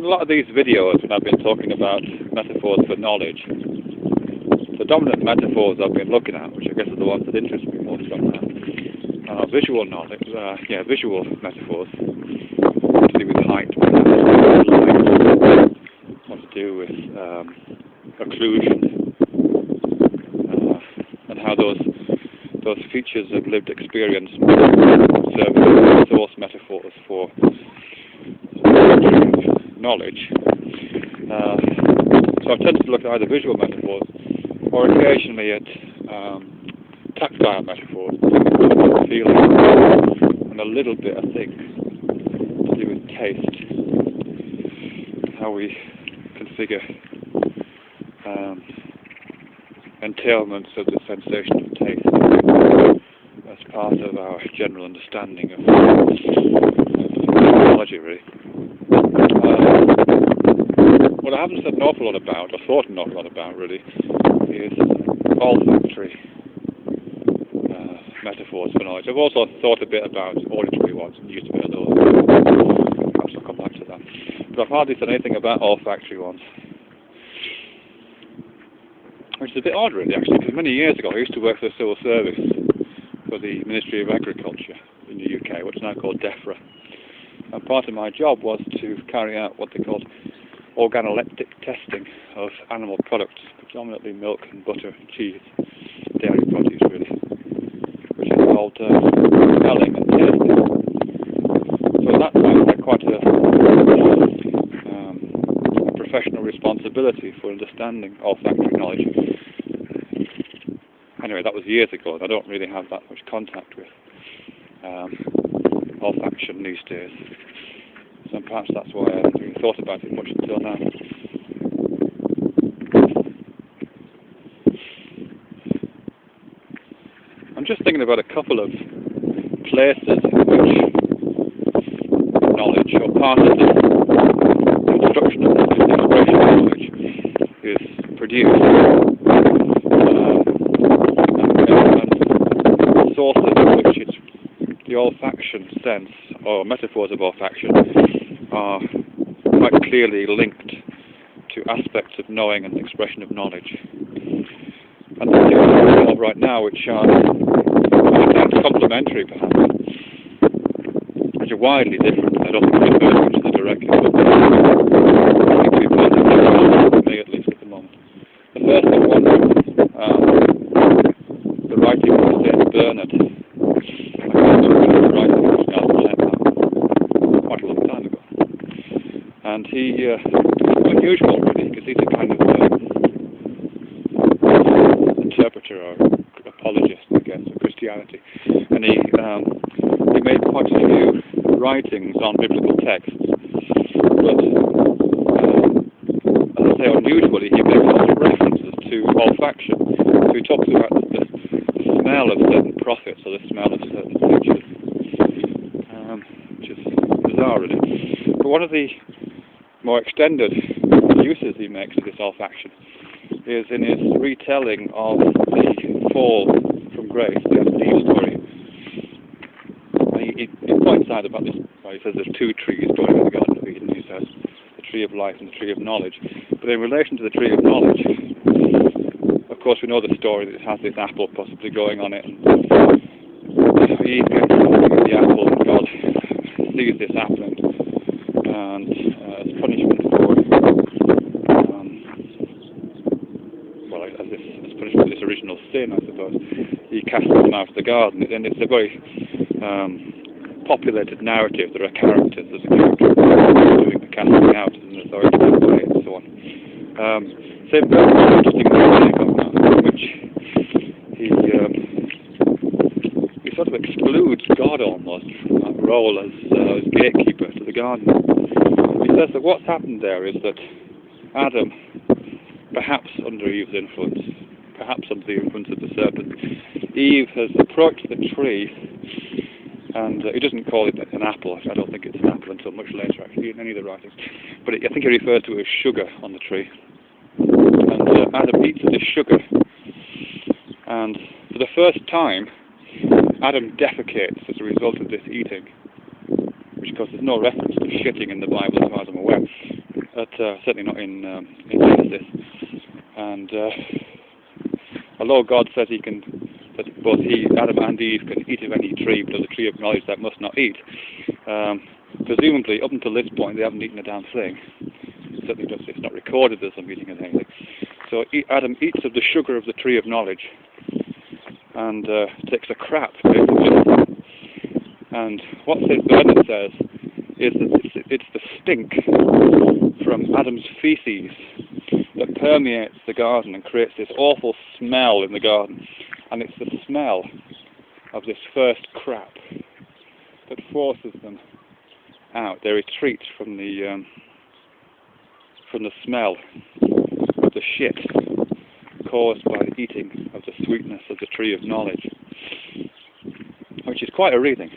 In a lot of these videos when I've been talking about metaphors for knowledge, the dominant metaphors I've been looking at, which I guess are the ones that interest me most right now, are visual knowledge, visual metaphors, to do with height, what to do with occlusion, and how those features of lived experience serve as source metaphors for knowledge. So I've tended to look at either visual metaphors or occasionally at tactile metaphors, feeling, and a little bit, I think, to do with taste, how we configure entailments of the sensation of taste as part of our general understanding of technology, really. What I haven't said an awful lot about, or thought an awful lot about, really, is olfactory metaphors for knowledge. I've also thought a bit about auditory ones and used a bit of those. Perhaps I'll come back to that. But I've hardly said anything about olfactory ones. Which is a bit odd, really, actually, because many years ago I used to work for the civil service for the Ministry of Agriculture in the UK, which is now called DEFRA. And part of my job was to carry out what they called organoleptic testing of animal products, predominantly milk and butter and cheese, dairy produce, really, which involved smelling and tasting. So that sounds like quite a professional responsibility for understanding olfactory knowledge. Anyway, that was years ago, and I don't really have that much contact with olfaction these days. So perhaps that's why I haven't really thought about it much until now. I'm just thinking about a couple of places in which knowledge, or part of the construction of knowledge, the expression of knowledge, is produced. And sources in which it's the olfaction sense, or metaphors of olfaction, are quite clearly linked to aspects of knowing and expression of knowledge. And the things we have right now, which are complementary perhaps, which are widely different. I don't think we refer to each other directly, but I think we've got to me at least at the moment. The first is one the writing of St. Bernard. I can't remember the writing of quite a long time ago. And he unusual really, because he's a kind of interpreter or apologist, I guess, of Christianity, and he made quite a few writings on biblical texts, but as I say, unusually, he makes lots of references to olfaction. So he talks about the smell of certain prophets or the smell of certain creatures, which is bizarre, really. But one of the more extended uses he makes of this olfaction is in his retelling of the fall from grace, the Adam and Eve story. He points out about this, he says there's two trees growing in the Garden of Eden. He says the tree of life and the tree of knowledge. But in relation to the tree of knowledge, of course we know the story that it has this apple possibly going on it, and Eve gets the apple, and God sees this apple, and as punishment for as punishment for this original sin, I suppose, he casts them out of the garden. And it's a very populated narrative. There are characters, there's a character doing the casting out in an authoritative way, and so on. St. Bernard is an interesting writing on that, in which he sort of excludes God almost from that role as gatekeeper to the garden. He says that what's happened there is that Adam, perhaps under Eve's influence, perhaps under the influence of the serpent, Eve has approached the tree, and he doesn't call it an apple. I don't think it's an apple until much later, actually, in any of the writings. But I think he refers to it as sugar on the tree. And Adam eats this sugar, and for the first time, Adam defecates as a result of this eating, which of course there's no reference to shitting in the Bible as far as I'm aware. But certainly not in Genesis. And although God says that both Adam and Eve can eat of any tree, but of the tree of knowledge thou must not eat, presumably up until this point they haven't eaten a damn thing. Certainly it's not recorded as them eating anything. So Adam eats of the sugar of the tree of knowledge and takes a crap, basically. And what St. Bernard says is that it's the stink from Adam's feces that permeates the garden and creates this awful smell in the garden. And it's the smell of this first crap that forces them out. They retreat from the smell of the shit caused by the eating of the sweetness of the tree of knowledge, which is quite a reading.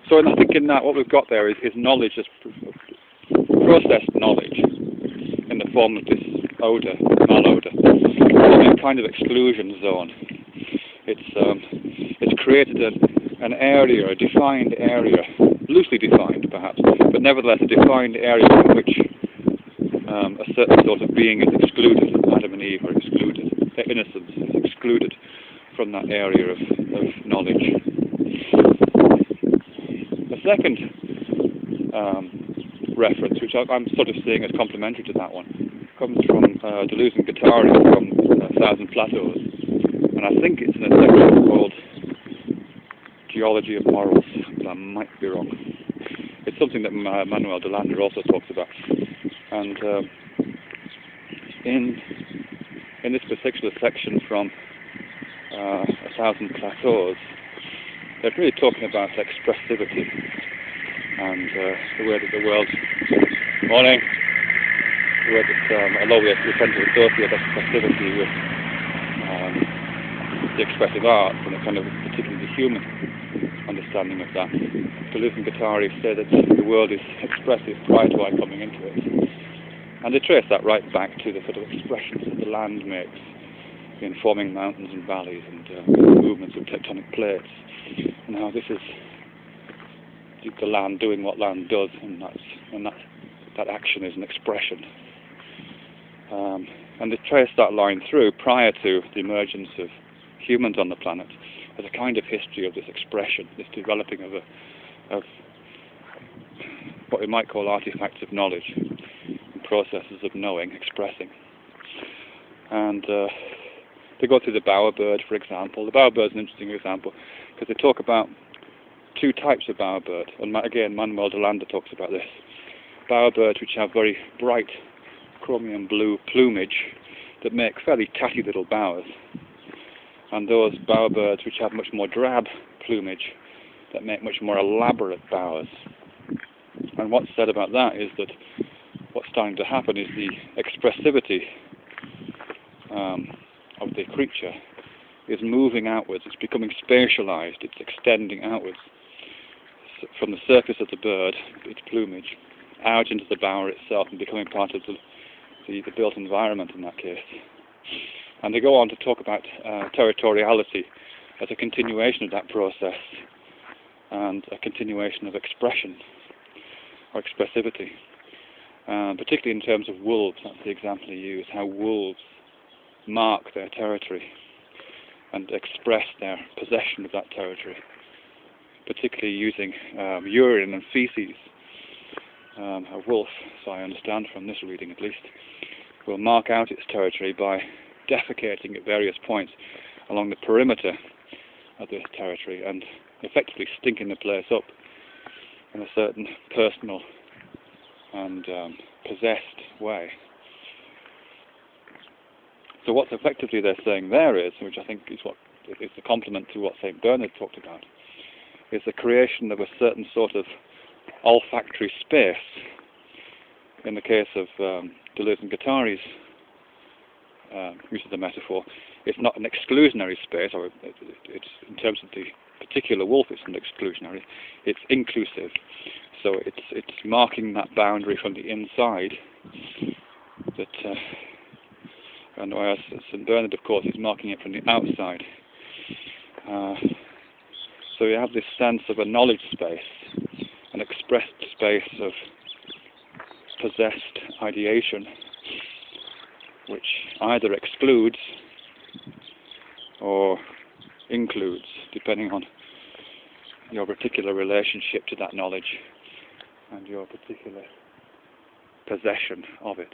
So I think in that what we've got there is knowledge as processed knowledge in the form of this odour, malodour, in a kind of exclusion zone. It's created an area, a defined area, loosely defined perhaps, but nevertheless a defined area in which a certain sort of being is excluded. Adam and Eve are excluded. Their innocence is excluded from that area of knowledge. The second reference, which I'm sort of seeing as complementary to that one, comes from Deleuze and Guattari from Plateaus, and I think it's in a section called Geology of Morals, but I might be wrong. It's something that Manuel de Lander also talks about. And in this particular section from Plateaus, they're really talking about expressivity and the way that the world, morning, the way that although we tend to associate expressivity with the expressive arts and a kind of particularly human understanding of that, Deleuze and Guattari say that the world is expressive prior to our coming into it. And they trace that right back to the sort of expressions that the land makes in forming mountains and valleys and movements of tectonic plates, and how this is the land doing what land does, and that action is an expression. And they trace that line through prior to the emergence of humans on the planet as a kind of history of this expression, this developing of what we might call artifacts of knowledge, and processes of knowing, expressing. And they go through the bowerbird, for example. The bowerbird is an interesting example because they talk about two types of bowerbird, and again Manuel de Lander talks about this. Bowerbirds which have very bright chromium blue plumage that make fairly tatty little bowers, and those bowerbirds which have much more drab plumage that make much more elaborate bowers. And what's said about that is that what's starting to happen is the expressivity of the creature is moving outwards. It's becoming spatialized. It's extending outwards from the surface of the bird, its plumage, out into the bower itself and becoming part of the built environment in that case. And they go on to talk about territoriality as a continuation of that process and a continuation of expression or expressivity, particularly in terms of wolves. That's the example he used, how wolves mark their territory and express their possession of that territory, particularly using urine and feces. A wolf, so I understand from this reading at least, will mark out its territory by defecating at various points along the perimeter of the territory and effectively stinking the place up in a certain personal and possessed way. So what effectively they're saying there is, which I think is what is the complement to what St. Bernard talked about, is the creation of a certain sort of olfactory space. In the case of Deleuze and Guattari's use of the metaphor, it's not an exclusionary space, or it's in terms of the particular wolf, it's not exclusionary. It's inclusive. So it's marking that boundary from the inside. That and whereas St. Bernard, of course, is marking it from the outside. So you have this sense of a knowledge space, an expressed space of possessed ideation, which either excludes or includes, depending on your particular relationship to that knowledge and your particular possession of it.